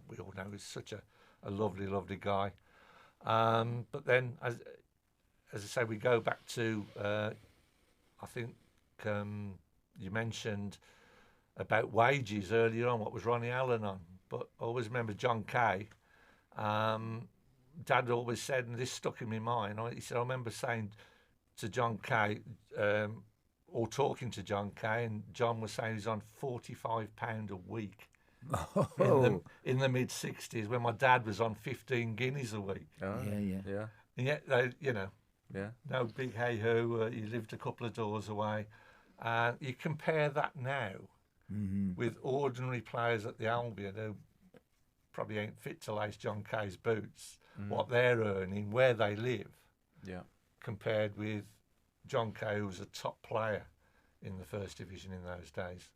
we all know he's such a lovely, lovely guy. But then, as I say, we go back to, I think you mentioned about wages earlier on, what was Ronnie Allen on? But I always remember John Kay. Dad always said, and this stuck in my mind, he said, I remember saying to John Kay, or talking to John Kay, and John was saying he's on £45 a week in the mid-60s, when my dad was on 15 guineas a week. Yeah. And yet, no big hey-ho, you lived a couple of doors away. And you compare that now with ordinary players at the Albion who probably ain't fit to lace John Kay's boots, what they're earning, where they live, compared with John Kay, who was a top player in the First Division in those days.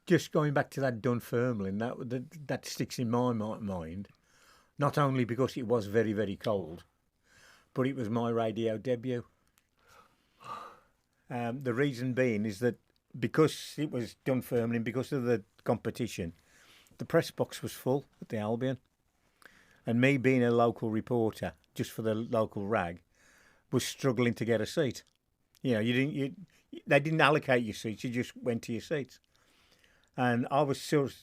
Just going back to that Dunfermline, that sticks in my mind, not only because it was very, very cold, but it was my radio debut. The reason being is that because it was Dunfermline, because of the competition, the press box was full at the Albion. And me being a local reporter, just for the local rag, was struggling to get a seat. You know, they didn't allocate you seats, you just went to your seats. And I was sort of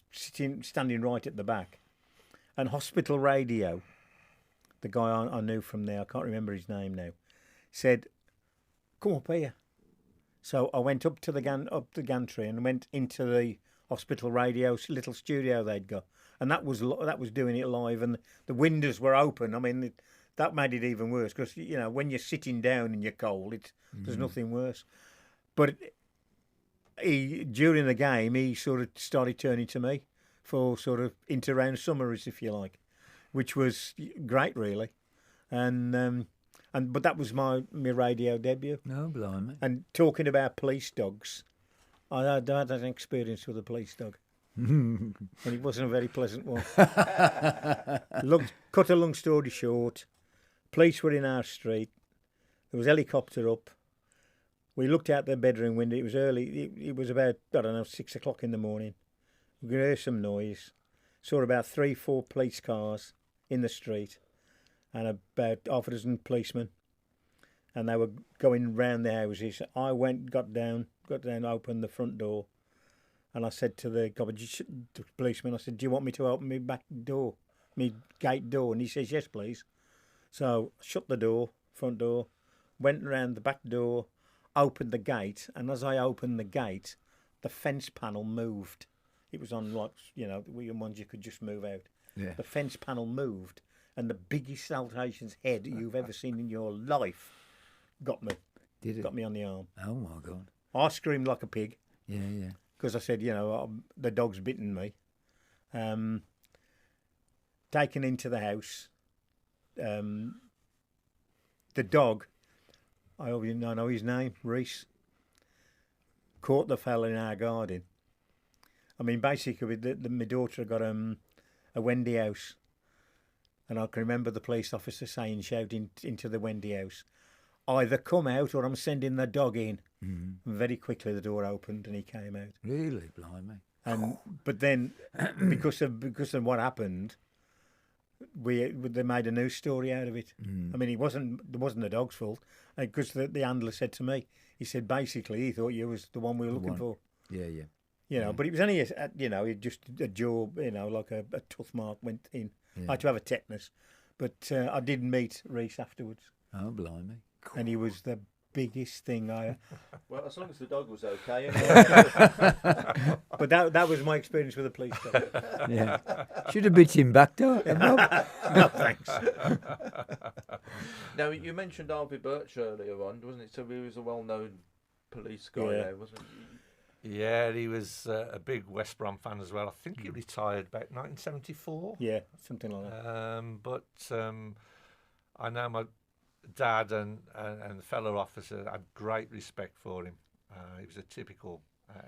standing right at the back. And Hospital Radio, the guy I knew from there, I can't remember his name now, said, "Come up here." So I went up the gantry and went into the Hospital Radio little studio they'd got, and that was doing it live, and the windows were open. I mean, that made it even worse because when you're sitting down and you're cold, there's nothing worse. But during the game, he sort of started turning to me for sort of inter-round summaries, if you like, which was great, really. But that was my radio debut. No, blimey. And talking about police dogs, I had an experience with a police dog. And it wasn't a very pleasant one. Cut a long story short, police were in our street. There was a helicopter up. We looked out the bedroom window. It was early. It was about, 6 o'clock in the morning. We could hear some noise. Saw about 3-4 police cars in the street and about half a dozen policemen. And they were going round the houses. I got down, opened the front door. And I said to the policeman, I said, "Do you want me to open my back door, my gate door?" And he says, "Yes, please." So I shut the door, front door, went round the back door, opened the gate, and as I opened the gate, the fence panel moved. It was on the ones you could just move out. Yeah. The fence panel moved, and the biggest saltation's head you've ever seen in your life got me. Did it? Got me on the arm. Oh, my God. I screamed like a pig. Yeah. Because I said, the dog's bitten me. Taken into the house. The dog, I know his name, Reese, caught the fella in our garden. I mean, basically, my daughter had got a Wendy house. And I can remember the police officer shouting into the Wendy house, "Either come out or I'm sending the dog in." And very quickly the door opened and he came out. Really, blimey. But then, because of what happened, they made a news story out of it. I mean, it wasn't the dog's fault, because the handler said to me, he said basically he thought you was the one we were looking for. Yeah. But it was only just a jaw, like a tooth mark went in. Yeah. I had to have a tetanus, but I did meet Reese afterwards. Oh, blimey. And he was the biggest thing I. Well, as long as the dog was okay. But that was my experience with the police dog. Yeah. Should have bit him back, though. No, thanks. Now, you mentioned Harvey Birch earlier on, wasn't it? So he was a well-known police guy there, wasn't he? Yeah, he was a big West Brom fan as well. I think he retired about 1974. Yeah, something like that. But I know my dad and the fellow officer had great respect for him. He was a typical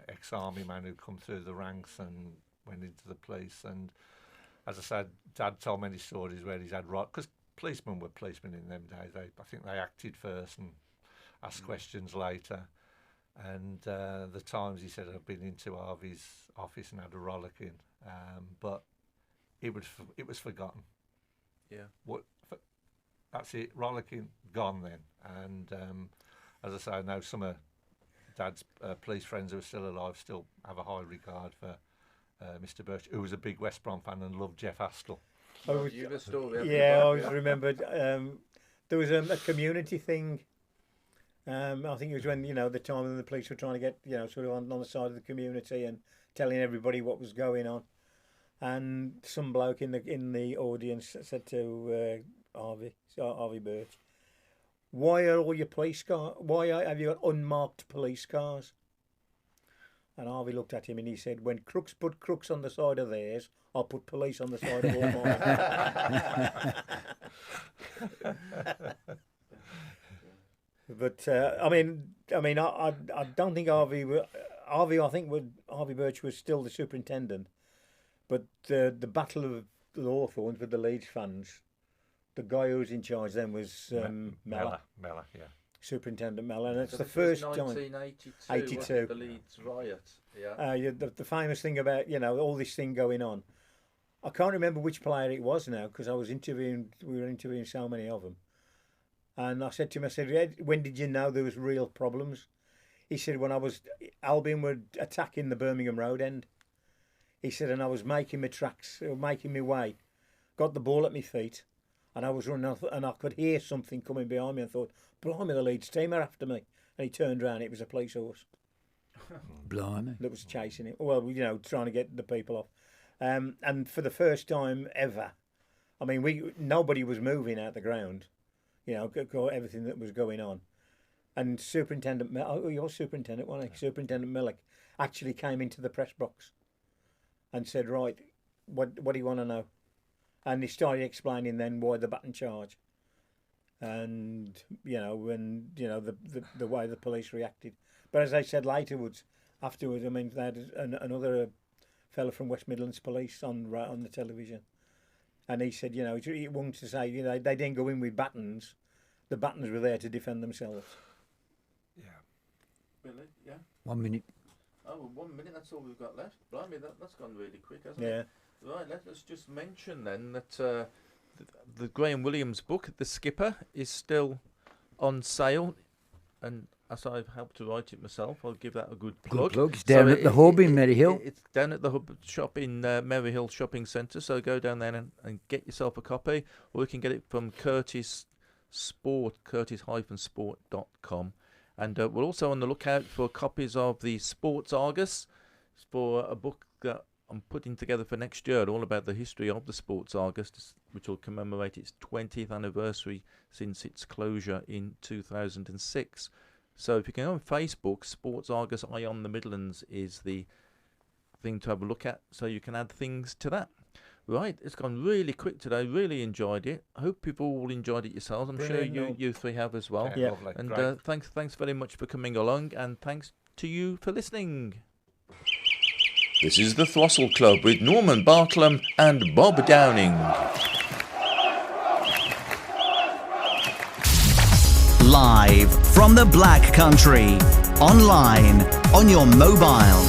ex-army man who'd come through the ranks and went into the police. And as I said, Dad told many stories where he's had because policemen were policemen in them days. I think they acted first and asked questions later. And the times he said I've been into Harvey's office and had a rollicking, but it was forgotten. Yeah. That's it, rollicking, gone then. And as I say, I know some of Dad's police friends who are still alive still have a high regard for Mr. Birch, who was a big West Brom fan and loved Jeff Astle. You have a story. Yeah, I always remembered. There was a community thing. I think it was when, the time when the police were trying to get, sort of on the side of the community and telling everybody what was going on. And some bloke in the audience said to Harvey Birch, "Why are all your police cars? Have you got unmarked police cars?" And Harvey looked at him and he said, when crooks put crooks on the side of theirs, I'll put police on the side of all mine. But I don't think Harvey. Harvey Birch was still the superintendent, but the Battle of Hawthorns with the Leeds fans, the guy who was in charge then was Mellor, yeah. Superintendent Mellor, and it's So the this was first time. 1982. 82. Wasn't it, the Leeds riot. Yeah. The famous thing about all this thing going on. I can't remember which player it was now because we were interviewing so many of them. And I said to him, Ed, when did you know there was real problems? He said, when Albion were attacking the Birmingham Road end. He said, and I was making my tracks, making my way, got the ball at my feet, and I was running off, and I could hear something coming behind me and thought, blimey, the Leeds team are after me. And he turned around, it was a police horse. Blimey. That was chasing him. Well, trying to get the people off. And for the first time ever, nobody was moving out the ground. Everything that was going on. And your superintendent, wasn't he? Superintendent Millick actually came into the press box and said, right, what do you want to know? And he started explaining then why the baton charge. And, the way the police reacted. But as I said afterwards, they had another fellow from West Midlands Police on the television. And he said, he wanted to say, they didn't go in with batons. The batons were there to defend themselves. Yeah. Billy, yeah. 1 minute. Oh, 1 minute, that's all we've got left. Blimey, that's gone really quick, hasn't Yeah. it? Right, let us just mention then that the Graham Williams book, The Skipper, is still on sale. And as I've helped to write it myself, I'll give that a good plug. Good plug. It's down at the hub in Maryhill. It's down at the hub shop in Maryhill Shopping Centre, so go down there and get yourself a copy, or you can get it from curtis-sport.com. And we're also on the lookout for copies of the Sports Argus, for a book that I'm putting together for next year, all about the history of the Sports Argus, which will commemorate its 20th anniversary since its closure in 2006. So if you can go on Facebook, Sports Argus Eye on the Midlands is the thing to have a look at, so you can add things to that. Right, it's gone really quick today. Really enjoyed it. I hope you've all enjoyed it yourselves. I'm sure you three have as well. Yeah. Lovely. And Great. thanks very much for coming along, and thanks to you for listening. This is the Throstle Club with Norman Bartlam and Bob Downing. Live from the Black Country, online, on your mobile,